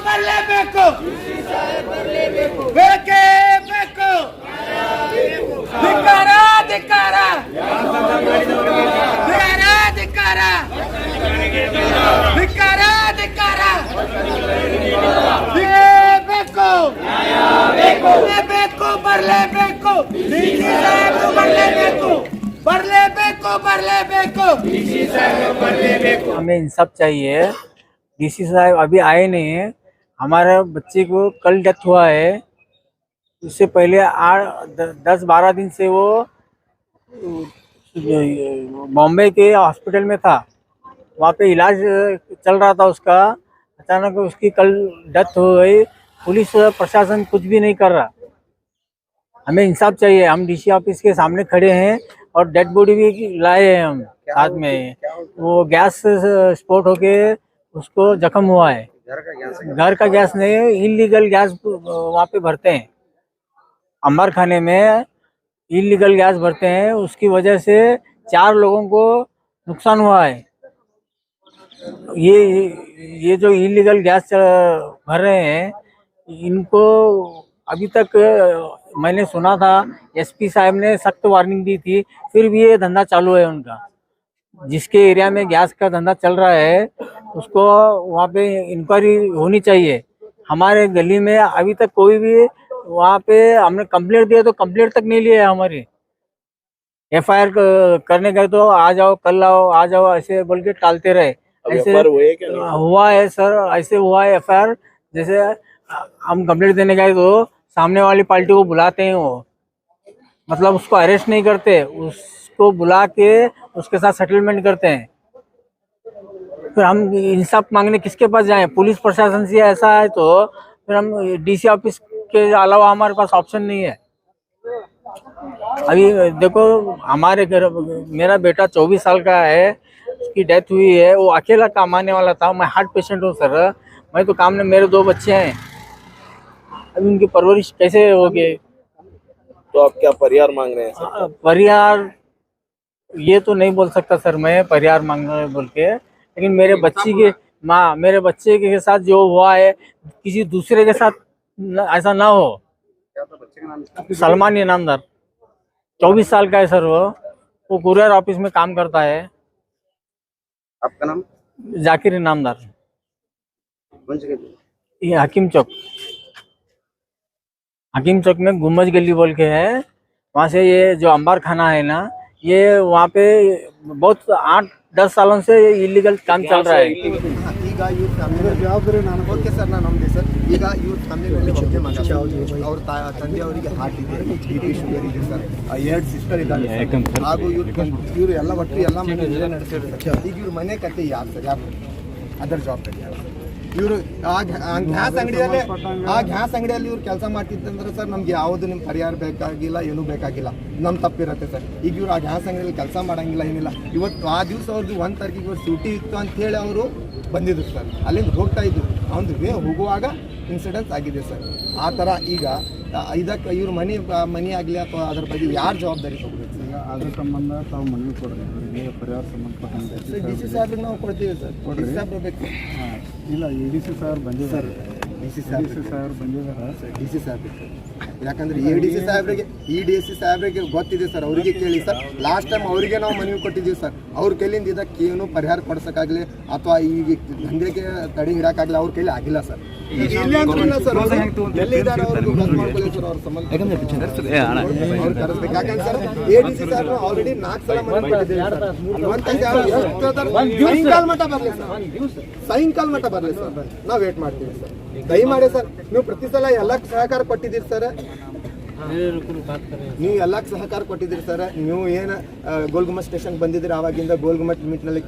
ಬರಲೇಬೇಕು ಬೇಕೇ ಬೇಕು ಧಿಕ್ಕಾರ ಧಿಕ್ಕಾರ ಧಿಕ್ಕಾರ ಧಿಕ್ಕಾರ ಧಿಕ್ಕಾರ ಬೇಕು ಬೇಕು ಬರಲೇಬೇಕು ಬರಲೇಬೇಕು बरलेबेको बरलेबेको डीसी साहब बरलेबेको। हमें इंसाफ चाहिए। डीसी साहब अभी आए नहीं है। हमारे बच्चे को कल डेथ हुआ है। उससे पहले 10-12 दिन से वो बॉम्बे के हॉस्पिटल में था, वहाँ पे इलाज चल रहा था उसका। अचानक उसकी कल डेथ हो गई। पुलिस प्रशासन कुछ भी नहीं कर रहा। हमें इंसाफ चाहिए। हम डीसी ऑफिस के सामने खड़े हैं और डेड बॉडी भी लाए हैं हम साथ में। वो गैस स्फोट होके उसको जख्म हुआ है। घर का गैस नहीं, इलीगल गैस वहाँ पे भरते हैं। अंबर खाने में इलीगल गैस भरते हैं, उसकी वजह से 4 लोगों को नुकसान हुआ है। ये जो इलीगल गैस भर रहे हैं, इनको अभी तक मैंने सुना था एसपी साहब ने सख्त वार्निंग दी थी, फिर भी ये धंधा चालू है उनका। जिसके एरिया में गैस का धंधा चल रहा है उसको वहाँ पे इंक्वायरी होनी चाहिए। हमारे गली में अभी तक कोई भी वहाँ पे हमने कंप्लेंट दिया तो कंप्लेंट तक नहीं लिया है हमारी। एफआईआर करने गए तो आ जाओ कल आओ आ जाओ ऐसे बोल के टालते रहे। ऐसे हुआ है सर, ऐसे हुआ है एफआईआर। जैसे हम कंप्लेंट देने गए तो सामने वाली पार्टी को बुलाते हैं, वो मतलब उसको अरेस्ट नहीं करते, उसको बुला के उसके साथ सेटलमेंट करते हैं। फिर हम इंसाफ मांगने किसके पास जाएं? पुलिस प्रशासन से ऐसा है तो फिर हम डीसी ऑफिस के अलावा हमारे पास ऑप्शन नहीं है। अभी देखो हमारे घर मेरा बेटा 24 साल का है, उसकी डेथ हुई है। वो अकेला कमाने वाला था। मैं हार्ट पेशेंट हूँ सर। मैं तो काम में, मेरे 2 बच्चे हैं। अभी उनकी परवरिश कैसे होगी? तो आप क्या परिहार मांग रहे हैं सर? परिहार ये तो नहीं बोल सकता सर मैं परिहार मांगना बोल के, लेकिन मेरे बच्चे के साथ जो हुआ है किसी दूसरे के साथ ऐसा ना हो। सलमान इनामदार 24 साल का है सर। वो कुरियर ऑफिस में काम करता है। आपका नाम? जाकिर इनामदार, कौन सी गली? ये हकीम चौक में गुम्बज गली बोल के है। वहाँ से ये जो अंबार खाना है ना, ये वहाँ पे बहुत 8-10 सालों से इलीगल काम चल रहा है। ಈಗ ಇವ್ರ ಫ್ಯಾಮಿಲಿ ಜವಾಬ್ದಾರಿ ನಾನು ಓಕೆ ಸರ್ ನಾನು ನಮ್ದೆ ಸರ್ ಈಗ ಇವ್ರ ಫ್ಯಾಮಿಲಿನಲ್ಲಿ ಒಬ್ಬನೇ ಮಗ ಅವ್ರ ತಂದೆ ಅವರಿಗೆ ಹಾರ್ಟ್ ಇದೆ, BP ಶುಗರ್ ಇದೆ ಸರ್, 2 ಸಿಸ್ಟರ್ ಇದ್ದಾರೆ ಹಾಗೂ ಇವ್ರು ಎಲ್ಲ ಒಟ್ಟು ಎಲ್ಲ ಮನೆ ನಡೆಸಿದ್ರು ಸರ್. ಈಗ ಇವ್ರ ಮನೆ ಕತೆ ಯಾರು ಸರ್? ಯಾರು ಅದರ ಜವಾಬ್ದಾರಿ ಯಾರು? ಇವರು ಆ ಗ್ಯಾಸ್ ಅಂಗಡಿಯಲ್ಲಿ ಇವ್ರು ಕೆಲಸ ಮಾಡ್ತಿದ್ದಂದ್ರೆ ಸರ್ ನಮ್ಗೆ ಯಾವುದು ನಿಮ್ಮ ಪರಿಹಾರ ಬೇಕಾಗಿಲ್ಲ, ಏನೂ ಬೇಕಾಗಿಲ್ಲ, ನಮ್ಮ ತಪ್ಪಿರುತ್ತೆ ಸರ್. ಈಗ ಇವ್ರು ಆ ಗ್ಯಾಸ್ ಅಂಗಡಿಯಲ್ಲಿ ಕೆಲಸ ಮಾಡೋಂಗಿಲ್ಲ, ಏನಿಲ್ಲ. ಇವತ್ತು ಆ ದಿವಸ ಅವ್ರದ್ದು 1 ತಾರೀಕಿಗೆ ಇವ್ರು ಡ್ಯೂಟಿ ಇತ್ತು ಅಂತೇಳಿ ಅವರು ಬಂದಿದ್ರು ಸರ್. ಅಲ್ಲಿಂದ ಹೋಗ್ತಾ ಇದ್ರು, ಅವ್ನು ಹೋಗುವಾಗ ಇನ್ಸಿಡೆನ್ಸ್ ಆಗಿದೆ ಸರ್. ಆ ಥರ ಈಗ ಇದಕ್ಕೆ ಇವ್ರ ಮನೆ ಆಗಲಿ ಅಥವಾ ಅದ್ರ ಬಗ್ಗೆ ಯಾರು ಜವಾಬ್ದಾರಿ ತಗೋಬೇಕು ಸರ್? ಅದ್ರ ಸಂಬಂಧ ತಾವು ಮನವಿ ಕೊಡ್ರಿ, ಅವರಿಗೆ ಪರಿಹಾರ ಸಂಬಂಧಪಟ್ಟಂತೆ DC ಸಾಹೇಬ್ರಿಗೆ ನಾವು ಕೊಡ್ತೀವಿ ಸರ್. DC ಸಾಹೇಬ್ ಬೇಕು. ಇಲ್ಲ ADC ಸಾಹೇಬ್ರು ಬಂದಿದ್ದಾರೆ. DC ಸಾಹೇಬ್ರು ಬಂದಿದ್ದಾರೆ. DC ಸಾಹೇಬ್ ಯಾಕಂದ್ರೆ ADC ಸಾಹೇಬ್ರಿಗೆ ಗೊತ್ತಿದೆ ಸರ್, ಅವರಿಗೆ ಕೇಳಿ ಸರ್. ಲಾಸ್ಟ್ ಟೈಮ್ ಅವರಿಗೆ ನಾವು ಮನವಿ ಕೊಟ್ಟಿದ್ದೀವಿ ಸರ್. ಅವ್ರ ಕೈಲಿಂದ ಇದಕ್ಕೆ ಏನು ಪರಿಹಾರ ಕೊಡ್ಸೋಕ್ಕಾಗಲಿ ಅಥವಾ ಈಗ ದಂಧೆಗೆ ತಡೆ ಹಿಡಕ್ಕಾಗಲಿ ಅವ್ರ ಕೈಲಿ ಆಗಿಲ್ಲ ಸರ್. ಯಾಕಂದ್ರೆ ಸರ್ ADC ಸಾಹೇಬ್ರು ಆಲ್ರೆಡಿ 4 ಸಲ ಮನವಿ ಕೊಟ್ಟಿದ್ದೀವಿ ಸರ್. ಸಾಯಂಕಾಲ ಮಟ್ಟ ಬರಲಿ ಸರ್, ನಾವು ವೇಟ್ ಮಾಡ್ತೀವಿ ಸರ್. ದಯಮಾಡಿ ಸರ್, ನೀವು ಪ್ರತಿ ಸಲ ಎಲ್ಲಕ್ಕೆ ಸಹಕಾರ ಕೊಟ್ಟಿದ್ದೀರಿ ಸರ್. ನೀವು ಎಲ್ಲಕ್ಕೆ ಸಹಕಾರ ಕೊಟ್ಟಿದ್ದೀರಿ ಸರ್. ನೀವು ಏನು ಗೋಲ್ಗುಮಟ್ ಸ್ಟೇಷನ್ ಬಂದಿದ್ದೀರಿ, ಆವಾಗಿಂದ ಗೋಲ್ಗುಮಟ್ ಲಿಮಿಟ್ನಲ್ಲಿ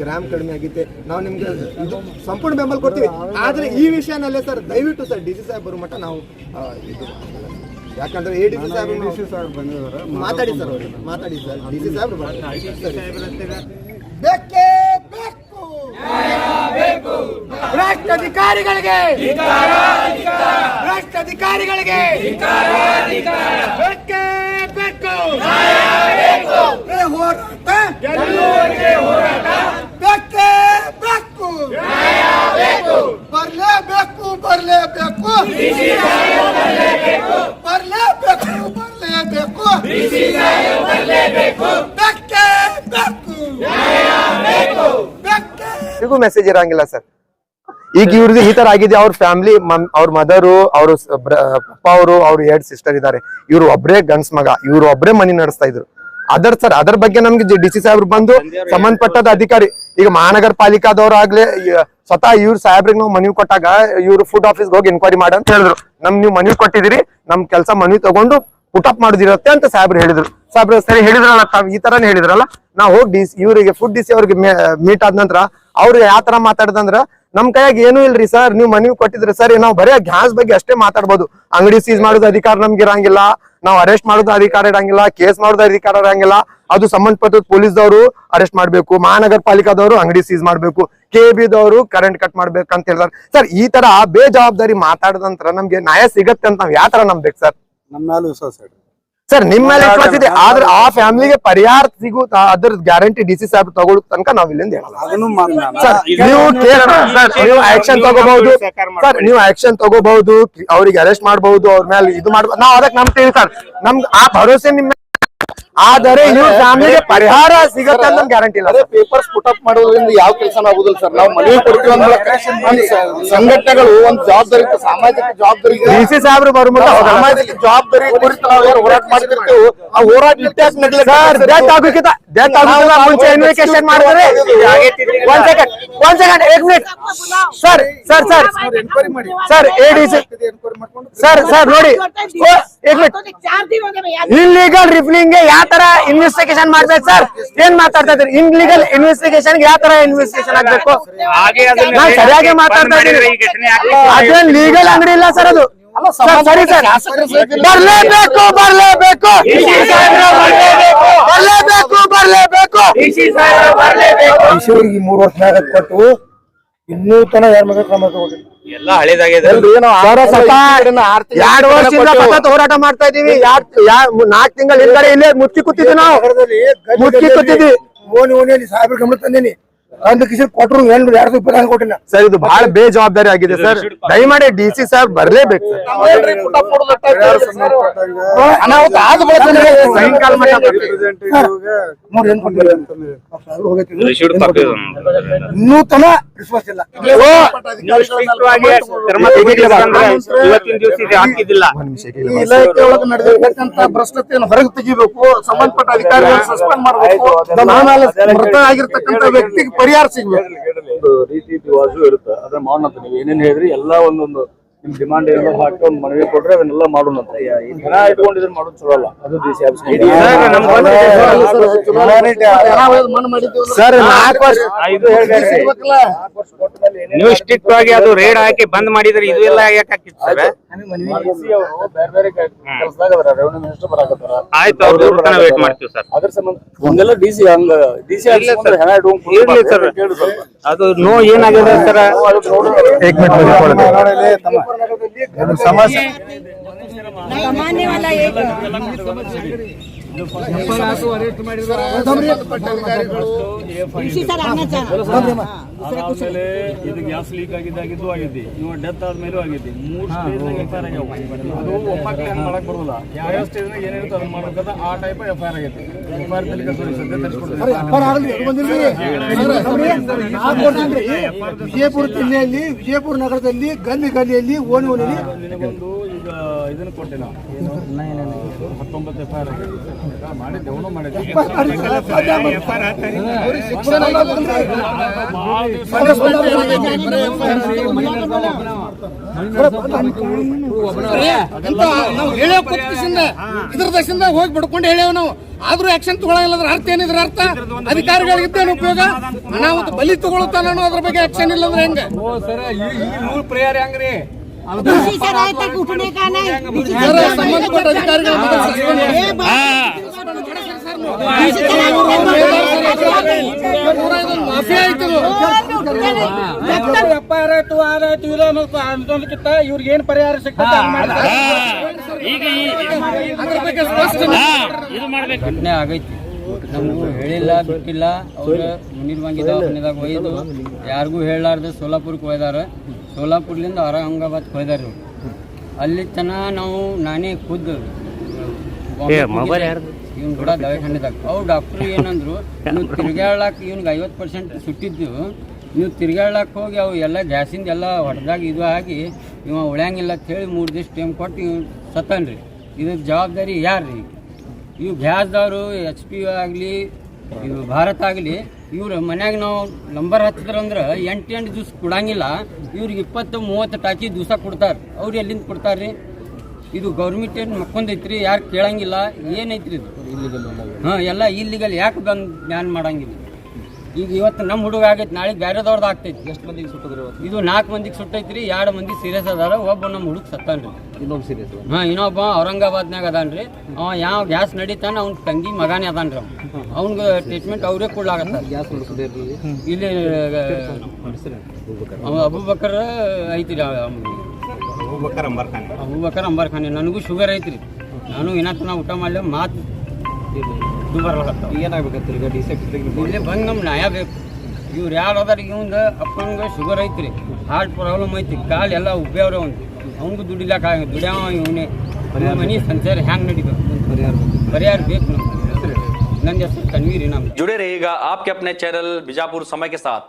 ಗ್ರಾಮ್ ಕಡಿಮೆ ಆಗಿತ್ತೆ. ನಾವು ನಿಮ್ಗೆ ಇದು ಸಂಪೂರ್ಣ ಬೆಂಬಲ ಕೊಡ್ತೀವಿ. ಆದರೆ ಈ ವಿಷಯನಲ್ಲೇ ಸರ್ ದಯವಿಟ್ಟು ಸರ್ DC ಸಾಹೇಬ್ ಬರೋ ಮಟ್ಟ ನಾವು ಇದು ಯಾಕಂದ್ರೆ ADC ಸಾಹೇಬ್ ಬಂದಿದ್ದಾರೆ. ಮಾತಾಡಿ ಸರ್, ಅವ್ರಿಗೆ ಮಾತಾಡಿ ಸರ್. DC ಸಾಹೇಬ್ರು ಭ್ರಷ್ಟ ಅಧಿಕಾರಿಗಳಿಗೆ ಬೇಕೇ ಬೇಕು ಹೋರಾಟ ಬೇಕೇ ಬೇಕು ಬರಲೇಬೇಕು ಬೇಕೇ ಬೇಕು ಬೇಕೇ ಇಗೂ ಮೆಸೇಜ್ ಇರಂಗಿಲ್ಲ ಸರ್. ಈಗ ಇವ್ರದ್ದು ಈ ತರ ಆಗಿದೆ. ಅವ್ರ ಫ್ಯಾಮಿಲಿ, ಅವ್ರ ಮದರು, ಅವ್ರ ಪಪ್ಪ ಅವರು, ಅವ್ರ 2 ಸಿಸ್ಟರ್ ಇದಾರೆ. ಇವ್ರು ಒಬ್ರೇ ಗಂಡ್ಸ್ ಮಗ, ಇವ್ರು ಒಬ್ರೇ ಮನಿ ನಡೆಸ್ತಾ ಇದ್ರು. ಅದರ ಬಗ್ಗೆ ನಮ್ಗೆ DC ಸಾಹೇಬ್ರು ಬಂದು ಸಂಬಂಧಪಟ್ಟದ ಅಧಿಕಾರಿ, ಈಗ ಮಹಾನಗರ ಪಾಲಿಕಾದವ್ರಾಗ್ಲಿ ಸ್ವತಃ ಇವ್ರ ಸಾಹೇಬ್ರಿಗೆ ನಾವು ಮನವಿ ಕೊಟ್ಟಾಗ ಇವ್ರು ಫುಡ್ ಆಫೀಸ್ಗೆ ಹೋಗಿ ಎನ್ಕ್ವೈರಿ ಮಾಡ ಅಂತ ಹೇಳಿದ್ರು. ನೀವು ಮನವಿ ಕೊಟ್ಟಿದಿರಿ, ನಮ್ ಕೆಲಸ ಮನವಿ ತಗೊಂಡು ಪುಟಪ್ ಮಾಡುದಿರತ್ತೆ ಅಂತ ಸಾಹೇಬ್ರು ಹೇಳಿದ್ರು. ಸಾಹೇಬ್ರು ಸರಿ ಹೇಳಿದ್ರಲ್ಲ, ಈ ತರಾನೇ ಹೇಳಿದ್ರಲ್ಲ. ನಾವು ಹೋಗಿ ಇವರಿಗೆ ಫುಡ್ DC ಅವ್ರಿಗೆ ಮೀಟ್ ಆದ ನಂತರ ಅವ್ರು ಯಾವ ತರ ಮಾತಾಡ್ದಂದ್ರ, ನಮ್ ಕೈಯಾಗ ಏನು ಇಲ್ರಿ ಸರ್, ನೀವು ಮನವಿ ಕೊಟ್ಟಿದ್ರಿ ಸರ್, ನಾವು ಬರೀ ಗ್ಯಾಸ್ ಬಗ್ಗೆ ಅಷ್ಟೇ ಮಾತಾಡ್ಬೋದು. ಅಂಗಡಿ ಸೀಸ್ ಮಾಡೋದು ಅಧಿಕಾರ ನಮ್ಗೆ ಇರಂಗಿಲ್ಲ, ನಾವು ಅರೆಸ್ಟ್ ಮಾಡೋದು ಅಧಿಕಾರ ಇರಂಗಿಲ್ಲ, ಕೇಸ್ ಮಾಡೋದು ಅಧಿಕಾರ ಇರಂಗಿಲ್ಲ. ಅದು ಸಂಬಂಧಪಟ್ಟ ಪೊಲೀಸ್ದವರು ಅರೆಸ್ಟ್ ಮಾಡ್ಬೇಕು, ಮಹಾನಗರ ಪಾಲಿಕಾದವರು ಅಂಗಡಿ ಸೀಸ್ ಮಾಡ್ಬೇಕು, KB ದವರು ಕರೆಂಟ್ ಕಟ್ ಮಾಡ್ಬೇಕು ಅಂತ ಹೇಳಿದಾರೆ ಸರ್. ಈ ತರ ಬೇಜವಾಬ್ದಾರಿ ಮಾತಾಡಿದ ನಂತರ ನಮ್ಗೆ ನ್ಯಾಯ ಸಿಗತ್ತೆ ಅಂತ ನಾವ್ ಯಾವ ತರ ನಂಬೇಕು ಸರ್? ನಮ್ಮ ಮೇಲೆ ವಿಶ್ವಾಸ ಇಡ್ರಿ ಸರ್. ನಿಮ್ ಮೇಲೆ ವಿಶ್ವಾಸ ಇದೆ, ಆದ್ರೆ ಆ ಫ್ಯಾಮಿಲಿಗೆ ಪರಿಹಾರ ಸಿಗು ಅದ್ರ ಗ್ಯಾರಂಟಿ DC ಸಾಹೇಬ್ ತಗೊಳ್ಳೋ ತನಕ ನಾವ್ ಇಲ್ಲಿಂದ ಹೇಳಲ್ಲ ಅದನ್ನು ಸರ್. ನೀವು ಆಕ್ಷನ್ ತಗೋಬಹುದು ಸರ್, ನೀವು ಆಕ್ಷನ್ ತಗೋಬಹುದು, ಅವ್ರಿಗೆ ಅರೆಸ್ಟ್ ಮಾಡಬಹುದು, ಅವ್ರ ಮೇಲೆ ಇದು ಮಾಡ್ಬೋದು. ನಾವ್ ಅದಕ್ಕೆ ನಂಬ್ತೀವಿ ಸರ್, ನಮ್ಗೆ ಆ ಭರವಸೆ ನಿಮ್ಮ. ಆದರೆ ಇವ್ರ ಫ್ಯಾಮಿಲಿಗೆ ಪರಿಹಾರ ಸಿಗತ್ತೆ ಅಂತ ಗ್ಯಾರಂಟಿ ಇಲ್ಲ. ಅದೇ ಪೇಪರ್ಸ್ ಪುಟಪ್ ಮಾಡೋದ್ರಿಂದ ಯಾವ ಕೆಲಸ ಆಗುದಿಲ್ಲ ಸರ್. ನಾವು ಮನವಿ ಕೊಡ್ತೀವಿ ಅಂದ್ರೆ ಸಂಘಟನೆಗಳು ಒಂದು ಜವಾಬ್ದಾರಿ, ಸಾಮಾಜಿಕ ಜವಾಬ್ದಾರಿ, DC ಸಾಹೇಬ್ರು ಬರುಮುಂದ ಸಾಮಾಜಿಕ ಜವಾಬ್ದಾರಿ ಕುರಿತು ನಾವು ಏನು ಹೋರಾಟ ಮಾಡ್ತಿರ್ತೀವಿ, ಆ ಹೋರಾಟ ಇತಿಹಾಸ ಸರ್ ಡೆತ್ ಆಗೋಕ್ಕಿಂತ ಮುಂಚೆ ಇನ್ವೆಸ್ಟಿಗೇಷನ್ ಮಾಡಿದ್ರೆ ಒಂದ್ second 1 minute sir ADC sir ನೋಡಿ, 1 ಮಿನಿಟ್. ಇಲ್ಲಿಗಲ್ ರಿಫ್ಲಿಂಗ್ ಯಾವ ತರ ಇನ್ವೆಸ್ಟಿಗೇಷನ್ ಮಾಡ್ಬೇಕು ಸರ್? ಏನ್ ಮಾತಾಡ್ತಾ ಇದ್ರಿ? ಇನ್ಲೀಗಲ್ ಇನ್ವೆಸ್ಟಿಗೇಷನ್ ಯಾವ ತರ ಇನ್ವೆಸ್ಟಿಗೇಷನ್ ಆಗ್ಬೇಕು? ನಾನ್ ಸರಿಯಾಗಿ ಮಾತಾಡ್ತಾ ಇದ್ದೀನಿ. ಅದೇನ್ ಲೀಗಲ್ ಅಂಗಡಿ ಇಲ್ಲ ಸರ್, ಅದು ಸರಿ ಸರ್. ಬರ್ಲೇಬೇಕು ಈಶ್ವರಿಗೆ 3 ವರ್ಷ ಕೊಟ್ಟು ಇನ್ನೂ ತನ ಯಾರ ಮಗ ಕ್ರಮ ತಗೊಂಡಿಲ್ಲ. ಎಲ್ಲ ಹಳೇದಾಗಿದೆ. 2 ವರ್ಷದಿಂದ ಸತತ ಹೋರಾಟ ಮಾಡ್ತಾ ಇದೀವಿ. 4 ತಿಂಗಳ ಹಿಂದೆ ಇಲ್ಲೇ ಮುಚ್ಚಿ ಕೂತಿದ್ವಿ ನಾವು, ಮುಚ್ಚಿ ಕೂತಿದ್ವಿ. ಓಣಿ ಸಾಹೇಬ್ರ ಗಮನ ತಂದೇನಿ, ಒಂದು ಕಿಶನ್ ಕೊಟ್ಟರು 220 ಕೊಟ್ಟಿಲ್ಲ ಸರ್. ಇದು ಬಹಳ ಬೇಜವಾಬ್ದಾರಿ ಆಗಿದೆ ಸರ್. ದಯಮಾಡಿ DC ಸಾಹೇಬ್ ಬರ್ಲೇಬೇಕು ಸರ್. ಸಾಯಂಕಾಲ ಮಟ್ಟ ಇನ್ನೂ ತನ ವಿಶ್ವಾಸ ಇಲ್ಲ. ಇಲಾಖೆ ಒಳಗೆ ನಡೆದಿರ್ತಕ್ಕಂಥ ಭ್ರಷ್ಟತೆಯನ್ನು ಹೊರಗೆ ತೆಗಿಬೇಕು, ಸಂಬಂಧಪಟ್ಟ ಅಧಿಕಾರಿಗಳು ಸಸ್ಪೆಂಡ್ ಮಾಡಬೇಕು, ಮೃತ ಆಗಿರ್ತಕ್ಕಂಥ ವ್ಯಕ್ತಿಗೆ ಪರಿಹಾರ ಸಿಗ್ಬೇಕು. ರೀತಿ ರಿವಾಜು ಇರುತ್ತೆ, ಅದನ್ನ ಮಾಡೋಣ. ನೀವು ಏನೇನ್ ಹೇಳ್ರಿ ಎಲ್ಲ ಒಂದೊಂದು ನಿಮ್ ಡಿಮಾಂಡ್ ಏನೆಲ್ಲ ಹಾಕಿ ಒಂದು ಮನವಿ ಕೊಡ್ರೆ ಅದನ್ನೆಲ್ಲ ಮಾಡೋಣ. ಜನ ಇಟ್ಕೊಂಡಿದ್ರೆ ಮಾಡೋದು ಚಲೋ ಅಲ್ಲ. ಅದು DC ಆಫೀಸ್ ಸರ್. 4 ವರ್ಷ ನೀವು ಸ್ಟ್ರಿಕ್ಟ್ ಆಗಿ ಅದು ರೇಡ್ ಹಾಕಿ ಬಂದ್ ಮಾಡಿದ್ರೆ ಇದು ಎಲ್ಲ ಯಾಕಾಕಿತ್ತು ಸರ್? ಬೇರೆ ಕೆಲಸದಾಗ ರೆವೆನ್ಯೂ ಮಿನಿಸ್ಟರ್ ಬರಾಕತ್ತಾರ. ಆಯ್ತು, ಅವ್ರ ವೇಟ್ ಮಾಡ್ತೀವಿ ಸರ್. ಅದ್ರ ಸಂಬಂಧ ಒಂದೆಲ್ಲ DC ಹಂಗ DC ಆಫೀಸ್ ಹೆಣ ಇರ್ಲಿ ಸರ್. ಅದು ಏನಾಗಿದೆ ಸರ್? ಸಮಸ್ಯೆ ಇದು ಗ್ಯಾಸ್ ಲೀಕ್ ಆಗಿದ್ದಾಗಿದ್ದು ಆಗಿದೆ, ಇವ ಡೆತ್ ಆದ್ಮೇಲೂ ಆಗಿದೆ. 3 ಸ್ಟೇಜ್ನಾಗ FIR ಆಗ್ಯಾವ. ಅದು ಒಬ್ಬಾಕ್ಲೆ ಹಂಗೆ ಮಾಡಕ್ ಬರೋದಿಲ್ಲ. ಯಾವ ಸ್ಟೇಜ್ನಾಗ ಏನಿರುತ್ತೆ ಅದನ್ನ ಮಾಡಬೇಕದ ಆ ಟೈಪ್ FIR ಆಗೈತೆ. FIR ತನಿಖೆ ಸದ್ಯ ತರಿಸ್ಕೊಡ್ತಾರೆ. ವಿಜಯಪುರ ಜಿಲ್ಲೆಯಲ್ಲಿ, ವಿಜಯಪುರ ನಗರದಲ್ಲಿ ಗಲ್ಲಿಯಲ್ಲಿ ಓಣಿಯಲ್ಲಿ ನಿನಗೊಂದು ಈಗ ಇದನ್ನ ಕೊಟ್ಟೆ ನಾವು 19 FIR ಆಗಿದೆ. ಮಾಡಿದ್ದೆ, ಅವನು ಮಾಡಿದ್ದೆ. ನಾವು ಹೇಳೋ ಇದ್ರ ದೇಶದಿಂದ ಹೋಗಿ ಬಿಡ್ಕೊಂಡು ಹೇಳೇವ್ ನಾವು, ಆದ್ರೂ ಆಕ್ಷನ್ ತಗೊಳ್ಳಲ್ಲ. ಅರ್ಥ ಏನಿದ್ರ ಅರ್ಥ? ಅಧಿಕಾರಿಗಳಿದ್ದೇನು ಉಪಯೋಗ? ಅನಾಹುತ ಬಲಿ ತಗೊಳ್ತಾನ ಅದ್ರ ಬಗ್ಗೆ ಆಕ್ಷನ್ ಇಲ್ಲ ಅಂದ್ರೆ ಹೆಂಗೆ? ಪ್ರೇಯರ್ ಹೆಂಗ್ರಿ? ಸಂಬಂಧಪಟ್ಟ ಅಧಿಕಾರಿಗಳು ಮಾಫಿಯಾ ಆಯ್ತು. FIR ಆಯ್ತು, ಆದಾಯ್ತು, ಇಲ್ಲ ಅನ್ನೋದಕ್ಕಿಂತ ಇವ್ರಿಗೆ ಏನ್ ಪರಿಹಾರ ಸಿಗ್ತದೆ ಅದ್ರ ಬಗ್ಗೆ ಘಟನೆ ಆಗೈತಿ. ನಮಗೂ ಹೇಳಿಲ್ಲ, ಬಿಟ್ಟಿಲ್ಲ. ಅವ್ರು ಮುನಿರ್ವಂಗಿ ದವಾಖಾನೆದಾಗ ಒಯ್ದು ಯಾರಿಗೂ ಹೇಳಲಾರ್ದು ಸೋಲಾಪುರಕ್ಕೆ ಒಯ್ದಾರ. ಸೋಲಾಪುರ್ಲಿಂದ ಔರಂಗಾಬಾದ್ಗೆ ಒಯ್ದಾರ. ಅಲ್ಲಿ ತನಕ ನಾವು ನಾನೇ ಖುದ್ದು ಇವ್ನು ಕೂಡ ದವಾಖಾನೆದಾಗ ಅವ್ರು ಡಾಕ್ಟ್ರು ಏನಂದ್ರು ನೀವು ತಿರ್ಗಾಡ್ಲಾಕ ಇವ್ನಿಗೆ 50% ಸುಟ್ಟಿದ್ದು, ನೀವು ತಿರ್ಗಾಡ್ಲಾಕ ಹೋಗಿ ಅವು ಎಲ್ಲ ಗ್ಯಾಸಿಂದ ಎಲ್ಲ ಹೊಡೆದಾಗ ಇದು ಆಗಿ ಇವ ಉಳ್ಯಾಂಗಿಲ್ಲ ಅಂತೇಳಿ 3 ದಿವಸ ಟೈಮ್ ಕೊಟ್ಟು ಇವ್ ಸತ್ತನ್ರಿ. ಇದ್ರ ಜವಾಬ್ದಾರಿ ಯಾರು ರೀ? ಇವು ಗ್ಯಾಸ್ದವರು HP ಆಗಲಿ ಇದು ಭಾರತ ಆಗಲಿ ಇವ್ರು ಮನ್ಯಾಗ ನಾವು ನಂಬರ್ ಹಚ್ಚಿದ್ರಂದ್ರೆ 8 ದಿವ್ಸ ಕೊಡಂಗಿಲ್ಲ. ಇವ್ರಿಗೆ 20-30 ಟಾಕಿ ದಿವಸ ಕೊಡ್ತಾರೆ. ಅವ್ರು ಎಲ್ಲಿಂದ ಕೊಡ್ತಾರೆ ರೀ? ಇದು ಗೌರ್ಮೆಂಟ್ ಏನು ಮಕ್ಕೊಂದೈತ್ರಿ, ಯಾರು ಕೇಳಂಗಿಲ್ಲ. ಏನೈತ್ರಿ ಇದು? ಹಾಂ, ಎಲ್ಲ ಇಲ್ಲಿಗಲ್. ಯಾಕೆ ಬಂದು ಬ್ಯಾನ್ ಮಾಡಂಗಿಲ್ಲ? ಈಗ ಇವತ್ತು ನಮ್ಮ ಹುಡುಗ ಆಗೈತೆ, ನಾಳೆ ಬೇರೆದವ್ರದ್ದು ಆಗ್ತೈತಿ. ಎಷ್ಟು ಮಂದಿಗೆ ಸುಟ್ಟಿದ್ರು? ಇದು 4 ಮಂದಿಗೆ ಸುಟ್ಟೈತ್ರಿ. 2 ಮಂದಿ ಸೀರಿಯಸ್ ಅದಾರ. ಒಬ್ಬ ನಮ್ಮ ಹುಡುಗ ಸತ್ತಾನ್ರಿ. ಇನ್ನೊಬ್ಬ ಸೀರಿಯಸ್? ಹಾಂ, ಇನ್ನೊಬ್ಬ ಔರಂಗಾಬಾದ್ನಾಗ ಅದಾನ್ರಿ. ಅವ ಯಾವ ಗ್ಯಾಸ್ ನಡೀತಾನ ಅವ್ನ ತಂಗಿ ಮಗಾನೇ ಅದಾನ್ರಿ. ಅವ್ನಿಗೆ ಟ್ರೀಟ್ಮೆಂಟ್ ಅವರೇ ಕೊಡ್ಲಾಗತ್ತ. ಇಲ್ಲಿ ಅಬೂಬಕರ್ ಐತ್ರಿ, ಅಬೂಬಕರ್ ಅಂಬಾರ್ ಖಾನೆ. ನನಗೂ ಶುಗರ್ ಐತ್ರಿ. ನಾನು ಏನಾತನ ಊಟ ಮಾಡಲಿ ಮಾತು ಇದು ಬರಲಾಗತ್ತ. ಏನಾಗಬೇಕಂತ ಈಗ ಇಲ್ಲೇ ಬಂದು ನಮ್ಮ ನ್ಯಾಯ ಬೇಕು. ಇವ್ರು ಯಾರು ಅದಾರ? ಇವಂದು ಅಪ್ಪನಿಗೆ ಶುಗರ್ ಐತ್ರಿ, ಹಾರ್ಟ್ ಪ್ರಾಬ್ಲಮ್ ಐತಿ, ಕಾಲು ಎಲ್ಲ ಉಬ್ಬ್ಯವ್ರೆ. ಅವ್ನಿಗೂ ದುಡಿಲಾಕ ದುಡ್ಯಾವ ಇವನೇ. ಮನೆ ಸಂಸಾರ ಹ್ಯಾಂಗೆ ನಡಿಬೇಕು? ಪರಿಹಾರ ಬೇಕು. ನನ್ನ ಹೆಸರು ತನ್ವೀರ್. जुड़े रहिएगा आपके अपने चैनल बीजापुर समय के साथ।